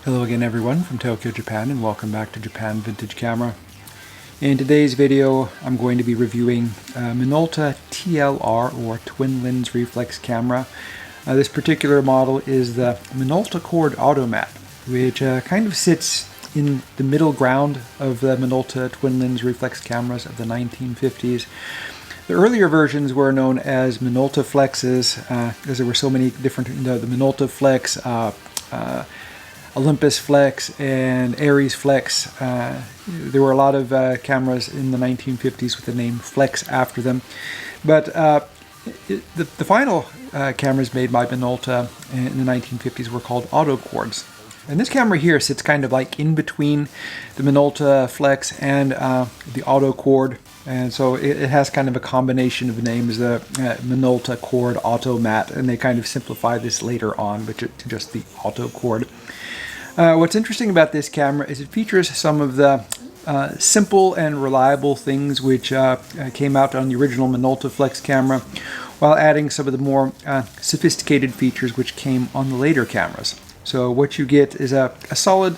Hello again everyone from Tokyo, Japan, and welcome back to Japan Vintage Camera. In today's video I'm going to be reviewing Minolta TLR or Twin Lens Reflex Camera. This particular model is the Minoltacord Automat, which kind of sits in the middle ground of the Minolta Twin Lens Reflex cameras of the 1950s. The earlier versions were known as Minoltaflexes, because there were so many different, the Minolta Flex, Olympus Flex, and Aries Flex. There were a lot of cameras in the 1950s with the name Flex after them. But the final cameras made by Minolta in the 1950s were called Autocords. And this camera here sits kind of like in between the Minolta Flex and the Autocord. And so it has kind of a combination of names, the Minoltacord Automat, and they kind of simplify this later on, but to just the Autocord. What's interesting about this camera is it features some of the simple and reliable things which came out on the original Minolta Flex camera, while adding some of the more sophisticated features which came on the later cameras. So what you get is a solid,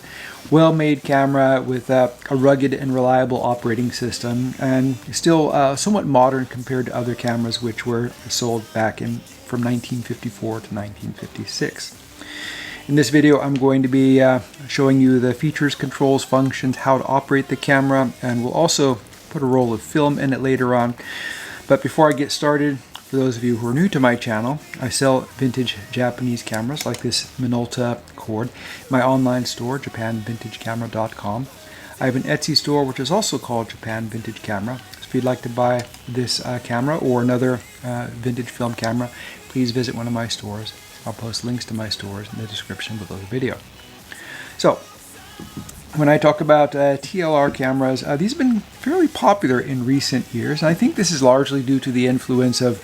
well-made camera with a rugged and reliable operating system, and still somewhat modern compared to other cameras which were sold back from 1954 to 1956. In this video I'm going to be showing you the features, controls, functions, how to operate the camera, and we'll also put a roll of film in it later on. But before I get started, for those of you who are new to my channel, I sell vintage Japanese cameras like this Minoltacord, my online store, japanvintagecamera.com. I have an Etsy store which is also called Japan Vintage Camera. So if you'd like to buy this camera or another vintage film camera, please visit one of my stores. I'll post links to my stores in the description below the video. So, when I talk about TLR cameras, these have been fairly popular in recent years. And I think this is largely due to the influence of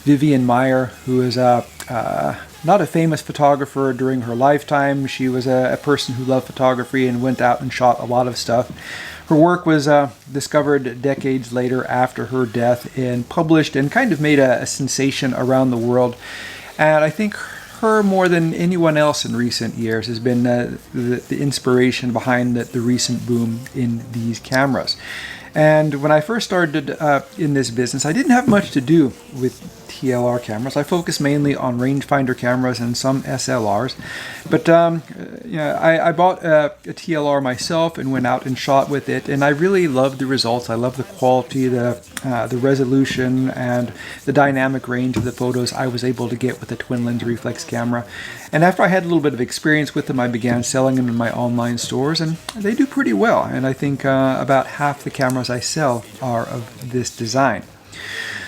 Vivian Maier, who is not a famous photographer during her lifetime. She was a person who loved photography and went out and shot a lot of stuff. Her work was discovered decades later after her death and published and kind of made a sensation around the world. And I think her, more than anyone else in recent years, has been the inspiration behind the recent boom in these cameras. And when I first started in this business, I didn't have much to do with TLR cameras. I focused mainly on rangefinder cameras and some SLRs. But I bought a TLR myself and went out and shot with it, and I really loved the results. I loved the quality, the resolution, and the dynamic range of the photos I was able to get with the twin lens reflex camera. And after I had a little bit of experience with them, I began selling them in my online stores, and they do pretty well. And I think about half the cameras I sell are of this design.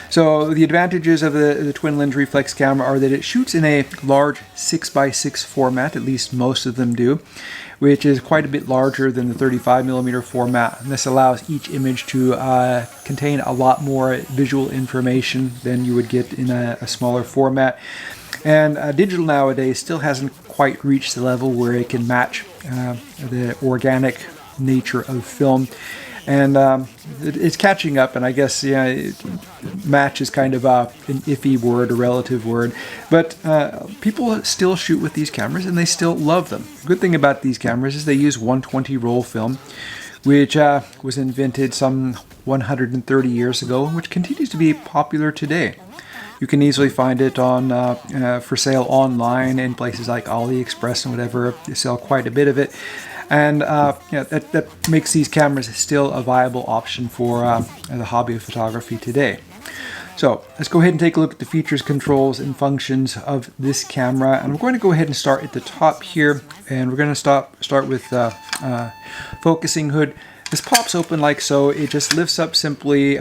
So the advantages of the twin lens reflex camera are that it shoots in a large 6x6 format, at least most of them do, which is quite a bit larger than the 35mm format. And this allows each image to contain a lot more visual information than you would get in a smaller format. And digital nowadays still hasn't quite reached the level where it can match the organic nature of film. And it's catching up, and I guess match is kind of an iffy word, a relative word. But people still shoot with these cameras, and they still love them. The good thing about these cameras is they use 120 roll film, which was invented some 130 years ago, which continues to be popular today. You can easily find it on for sale online in places like AliExpress and whatever. They sell quite a bit of it. And that makes these cameras still a viable option for the hobby of photography today. So let's go ahead and take a look at the features, controls, and functions of this camera. And we're going to go ahead and start at the top here. And we're going to start with focusing hood. This pops open like so. It just lifts up simply.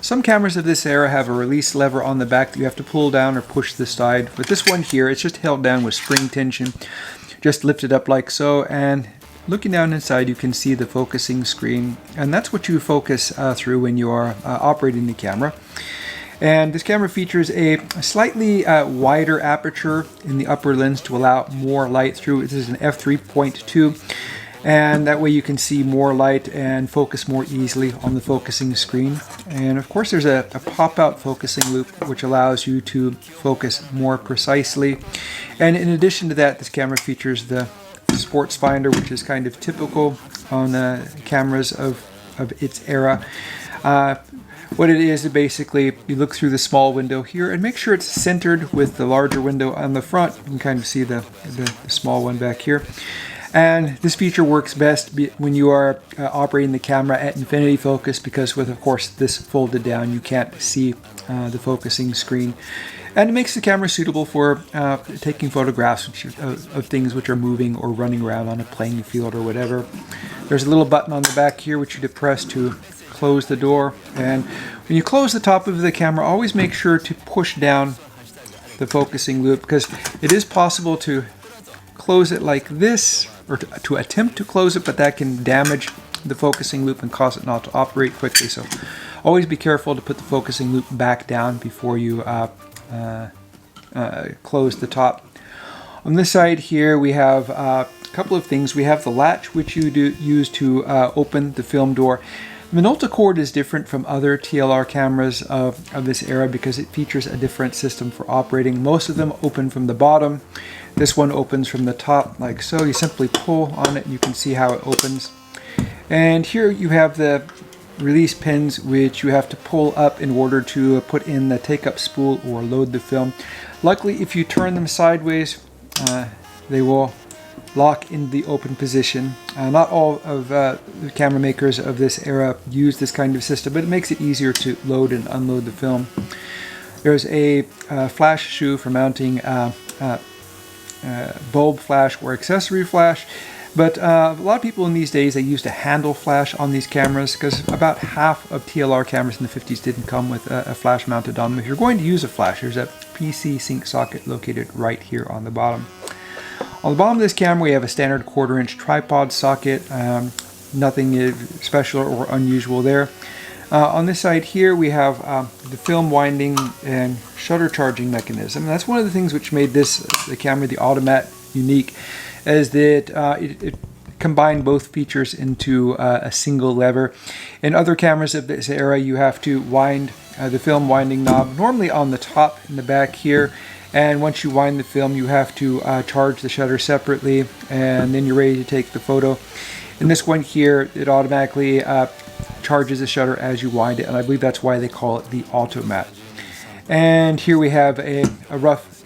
Some cameras of this era have a release lever on the back that you have to pull down or push to the side. With this one here, it's just held down with spring tension. Just lift it up like so, and looking down inside, you can see the focusing screen, and that's what you focus through when you are operating the camera. And this camera features a slightly wider aperture in the upper lens to allow more light through. This is an f3.2, and that way you can see more light and focus more easily on the focusing screen. And of course there's a pop-out focusing loop which allows you to focus more precisely. And in addition to that, this camera features the sports finder, which is kind of typical on cameras of its era. What it is, basically, you look through the small window here and make sure it's centered with the larger window on the front. You can kind of see the small one back here. And this feature works best when you are operating the camera at infinity focus, because with, of course, this folded down, you can't see the focusing screen. And it makes the camera suitable for taking photographs of things which are moving or running around on a playing field or whatever. There's a little button on the back here which you depress to close the door. And when you close the top of the camera, always make sure to push down the focusing loop, because it is possible to close it like this, or to attempt to close it, but that can damage the focusing loop and cause it not to operate quickly. So always be careful to put the focusing loop back down before you close the top. On this side here we have a couple of things. We have the latch, which you use to open the film door. Minoltacord is different from other TLR cameras of this era because it features a different system for operating. Most of them open from the bottom. This one opens from the top like so. You simply pull on it and you can see how it opens. And here you have the release pins, which you have to pull up in order to put in the take-up spool or load the film. Luckily, if you turn them sideways, they will lock in the open position. Not all of the camera makers of this era use this kind of system, but it makes it easier to load and unload the film. There's a flash shoe for mounting bulb flash or accessory flash. But a lot of people in these days, they used a handle flash on these cameras, because about half of TLR cameras in the 50s didn't come with a flash mounted on them. If you're going to use a flash, there's a PC sync socket located right here on the bottom. On the bottom of this camera, we have a standard 1/4-inch tripod socket. Nothing special or unusual there. On this side here, we have the film winding and shutter charging mechanism. And that's one of the things which made the camera, the Automat, unique, is that it combined both features into a single lever. In other cameras of this era, you have to wind the film winding knob, normally on the top in the back here, and once you wind the film, you have to charge the shutter separately, and then you're ready to take the photo. In this one here, it automatically charges the shutter as you wind it, and I believe that's why they call it the Automat. And here we have a rough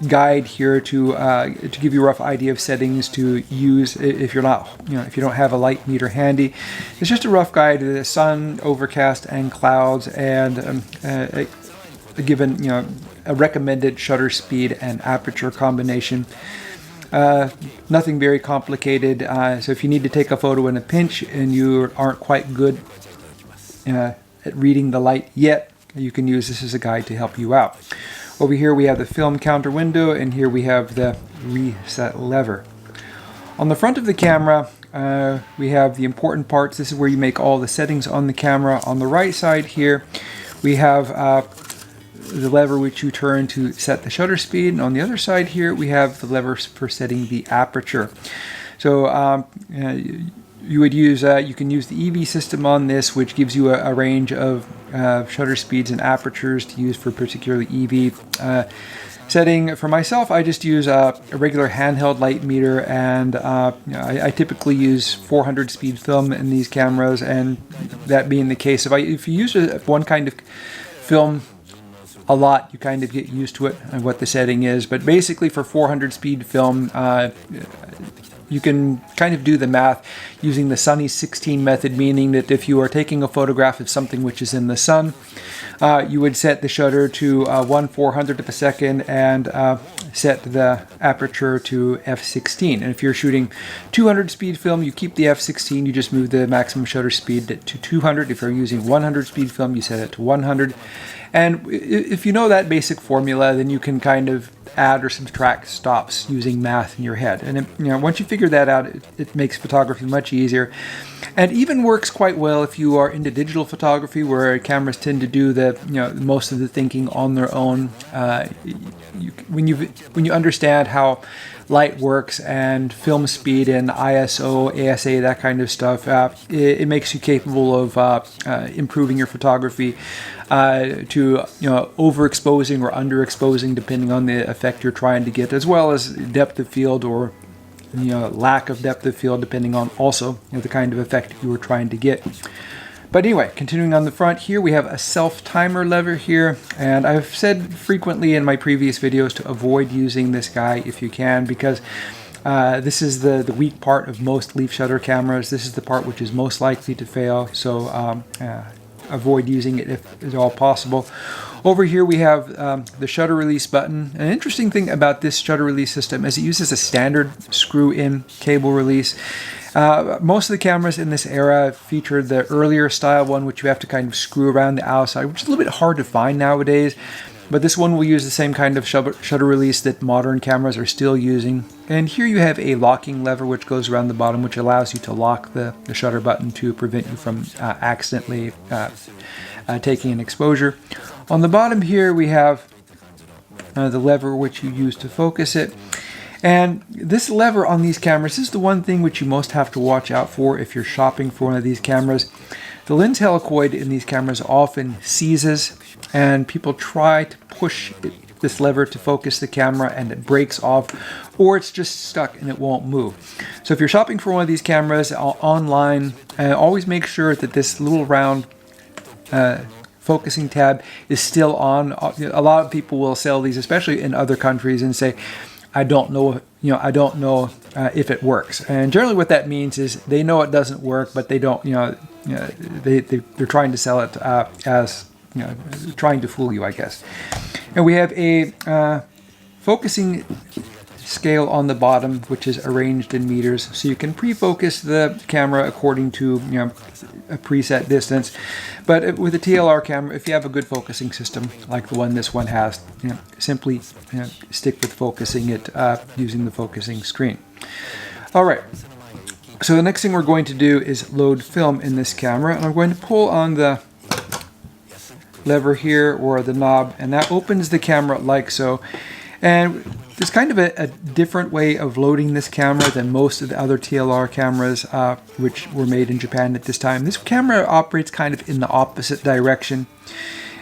guide here to give you a rough idea of settings to use if you're not, if you don't have a light meter handy. It's just a rough guide to the sun, overcast, and clouds, and given a recommended shutter speed and aperture combination. Nothing very complicated. So if you need to take a photo in a pinch and you aren't quite good at reading the light yet, you can use this as a guide to help you out. Over here we have the film counter window, and here we have the reset lever. On the front of the camera, we have the important parts. This is where you make all the settings on the camera. On the right side here, we have the lever which you turn to set the shutter speed, and on the other side here, we have the lever for setting the aperture. So you would use, you can use the EV system on this, which gives you a range of shutter speeds and apertures to use for particularly EV setting. For myself, I just use a regular handheld light meter, and I typically use 400 speed film in these cameras, and that being the case, if you use one kind of film a lot, you kind of get used to it and what the setting is. But basically for 400 speed film, you can kind of do the math using the Sunny 16 method, meaning that if you are taking a photograph of something which is in the sun, you would set the shutter to 1/400th of a second and set the aperture to f/16. And if you're shooting 200 speed film, you keep the f/16, you just move the maximum shutter speed to 200. If you're using 100 speed film, you set it to 100. And if you know that basic formula, then you can kind of add or subtract stops using math in your head. And once you figure that out, it makes photography much easier. And even works quite well if you are into digital photography, where cameras tend to do the most of the thinking on their own. When you understand how light works and film speed and ISO, ASA, that kind of stuff, it makes you capable of improving your photography to overexposing or underexposing, depending on the effect you're trying to get, as well as depth of field or lack of depth of field, depending on also the kind of effect you were trying to get. But anyway, continuing on the front here, we have a self-timer lever here, and I've said frequently in my previous videos to avoid using this guy if you can, because this is the weak part of most leaf shutter cameras. This is the part which is most likely to fail, so avoid using it if at all possible. Over here we have the shutter release button. An interesting thing about this shutter release system is it uses a standard screw-in cable release. Most of the cameras in this era featured the earlier style one, which you have to kind of screw around the outside, which is a little bit hard to find nowadays. But this one will use the same kind of shutter release that modern cameras are still using. And here you have a locking lever which goes around the bottom, which allows you to lock the shutter button to prevent you from accidentally taking an exposure. On the bottom here we have the lever which you use to focus it. And this lever on these cameras is the one thing which you most have to watch out for if you're shopping for one of these cameras. The lens helicoid in these cameras often seizes, and people try to push this lever to focus the camera and it breaks off, or it's just stuck and it won't move. So if you're shopping for one of these cameras online, always make sure that this little round focusing tab is still on. A lot of people will sell these, especially in other countries, and say, I don't know if it works. And generally what that means is they know it doesn't work, but they don't, they're trying to sell it as, trying to fool you, I guess. And we have a focusing scale on the bottom, which is arranged in meters, so you can pre-focus the camera according to a preset distance. But with a TLR camera, if you have a good focusing system like the one this one has, simply stick with focusing it using the focusing screen. All right. So the next thing we're going to do is load film in this camera, and I'm going to pull on the lever here, or the knob, and that opens the camera like so. And there's kind of a different way of loading this camera than most of the other TLR cameras which were made in Japan at this time. This camera operates kind of in the opposite direction.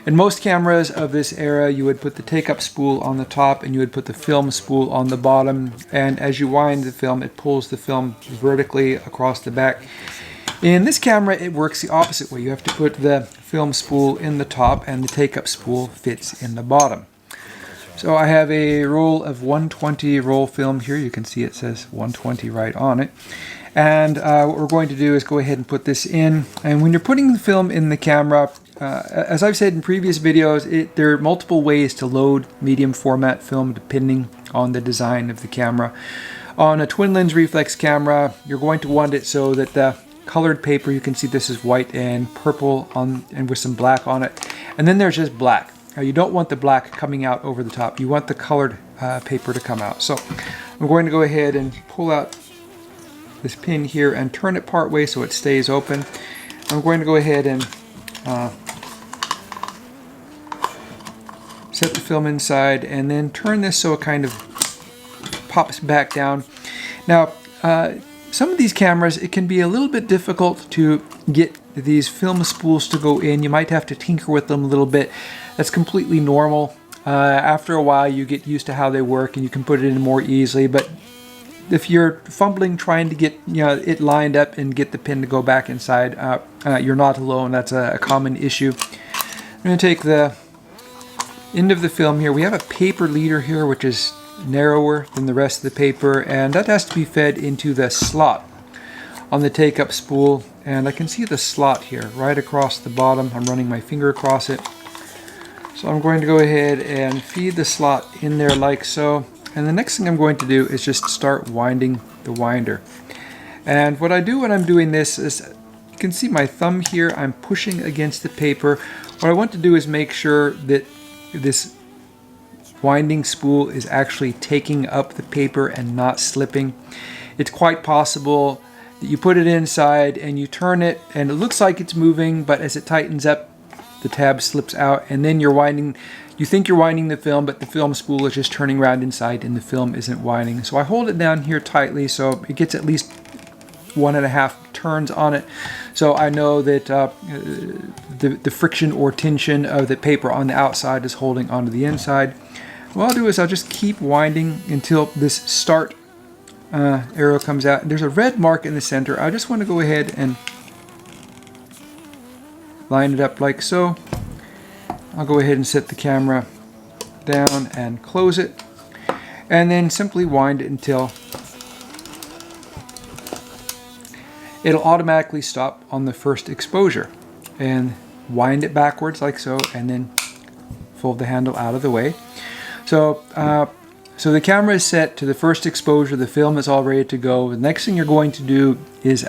In most cameras of this era, you would put the take-up spool on the top and you would put the film spool on the bottom, and as you wind the film, it pulls the film vertically across the back. In this camera, it works the opposite way. You have to put the film spool in the top and the take-up spool fits in the bottom. So I have a roll of 120 roll film here. You can see it says 120 right on it. And what we're going to do is go ahead and put this in. And when you're putting the film in the camera, as I've said in previous videos, there are multiple ways to load medium format film depending on the design of the camera. On a twin lens reflex camera, you're going to want it so that the colored paper, you can see this is white and purple and with some black on it. And then there's just black. Now, you don't want the black coming out over the top. You want the colored paper to come out. So I'm going to go ahead and pull out this pin here and turn it part way so it stays open. I'm going to go ahead and set the film inside and then turn this so it kind of pops back down. Now, some of these cameras, it can be a little bit difficult to get these film spools to go in. You might have to tinker with them a little bit. That's completely normal. After a while you get used to how they work and you can put it in more easily, but if you're fumbling trying to get it lined up and get the pin to go back inside, you're not alone. That's a common issue. I'm going to take the end of the film here. We have a paper leader here which is narrower than the rest of the paper, and that has to be fed into the slot on the take-up spool, and I can see the slot here right across the bottom. I'm running my finger across it. So I'm going to go ahead and feed the slot in there like so. And the next thing I'm going to do is just start winding the winder. And what I do when I'm doing this is, you can see my thumb here, I'm pushing against the paper. What I want to do is make sure that this winding spool is actually taking up the paper and not slipping. It's quite possible that you put it inside and you turn it and it looks like it's moving, but as it tightens up, the tab slips out, and then you think you're winding the film, but the film spool is just turning around inside and the film isn't winding. So I hold it down here tightly so it gets at least 1.5 turns on it, so I know that the friction or tension of the paper on the outside is holding onto the inside. What I'll do is I'll just keep winding until this start arrow comes out. There's a red mark in the center. I just want to go ahead and line it up like so. I'll go ahead and set the camera down and close it, and then simply wind it until it'll automatically stop on the first exposure, and wind it backwards like so, and then fold the handle out of the way. So so the camera is set to the first exposure, the film is all ready to go. The next thing you're going to do is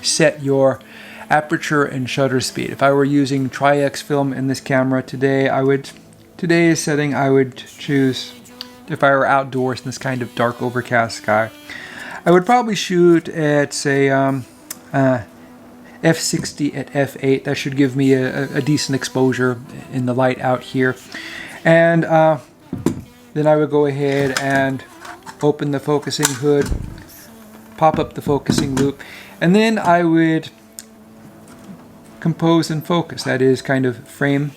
set your aperture and shutter speed. If I were using Tri-X film in this camera today, today's setting I would choose, if I were outdoors in this kind of dark overcast sky, I would probably shoot at, say, f60 at f8. That should give me a decent exposure in the light out here. And then I would go ahead and open the focusing hood, pop up the focusing loop, and then I would compose and focus. That is, kind of frame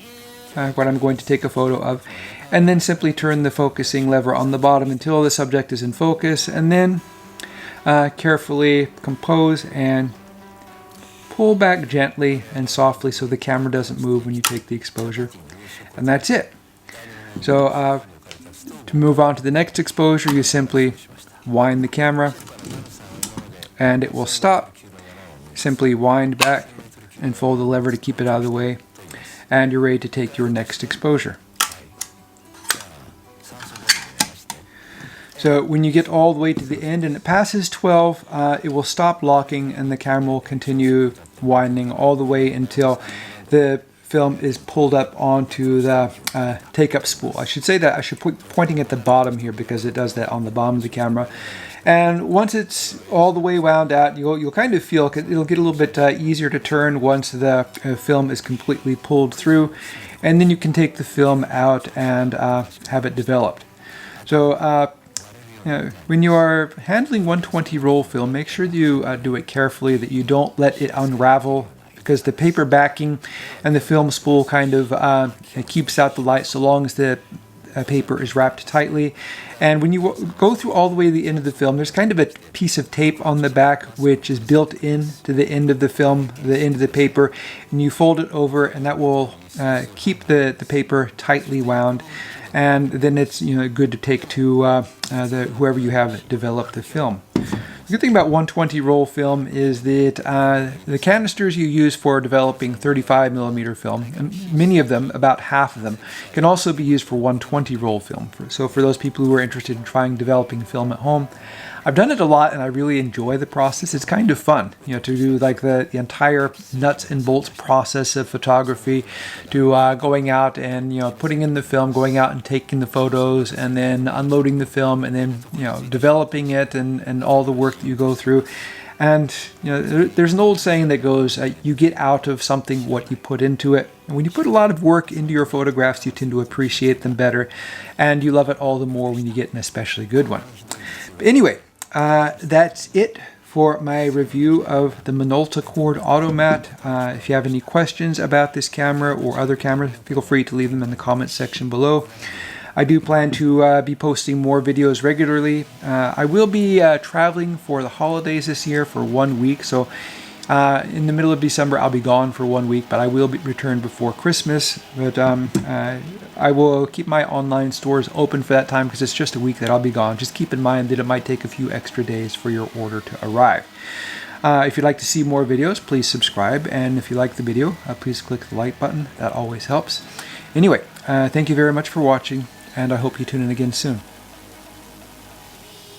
what I'm going to take a photo of, and then simply turn the focusing lever on the bottom until the subject is in focus, and then carefully compose and pull back gently and softly so the camera doesn't move when you take the exposure. And that's it. So to move on to the next exposure, you simply wind the camera and it will stop. Simply wind back and fold the lever to keep it out of the way, and you're ready to take your next exposure. So when you get all the way to the end and it passes 12, it will stop locking and the camera will continue winding all the way until the film is pulled up onto the take-up spool. I should say that I should put pointing at the bottom here because it does that on the bottom of the camera. And once it's all the way wound out, you'll kind of feel it'll get a little bit easier to turn once the film is completely pulled through, and then you can take the film out and have it developed. So when you are handling 120 roll film, make sure you do it carefully, that you don't let it unravel, because the paper backing and the film spool kind of keeps out the light so long as the paper is wrapped tightly. And when you go through all the way to the end of the film, there's kind of a piece of tape on the back which is built in to the end of the film, the end of the paper, and you fold it over, and that will keep the paper tightly wound. And then it's good to take to whoever you have developed the film. The good thing about 120 roll film is that the canisters you use for developing 35mm film, and many of them, about half of them, can also be used for 120 roll film. So for those people who are interested in trying developing film at home, I've done it a lot and I really enjoy the process. It's kind of fun, to do like the entire nuts and bolts process of photography, to going out and putting in the film, going out and taking the photos, and then unloading the film, and then developing it, and all the work that you go through. And there's an old saying that goes, you get out of something what you put into it. And when you put a lot of work into your photographs, you tend to appreciate them better, and you love it all the more when you get an especially good one. But anyway, that's it for my review of the Minoltacord Automat. If you have any questions about this camera or other cameras, feel free to leave them in the comments section below. I do plan to be posting more videos regularly. I will be traveling for the holidays this year for 1 week, so in the middle of December I'll be gone for 1 week, but I will be returned before Christmas. But I will keep my online stores open for that time because it's just a week that I'll be gone. Just keep in mind that it might take a few extra days for your order to arrive. If you'd like to see more videos, please subscribe, and if you like the video, please click the like button. That always helps. Anyway, thank you very much for watching, and I hope you tune in again soon.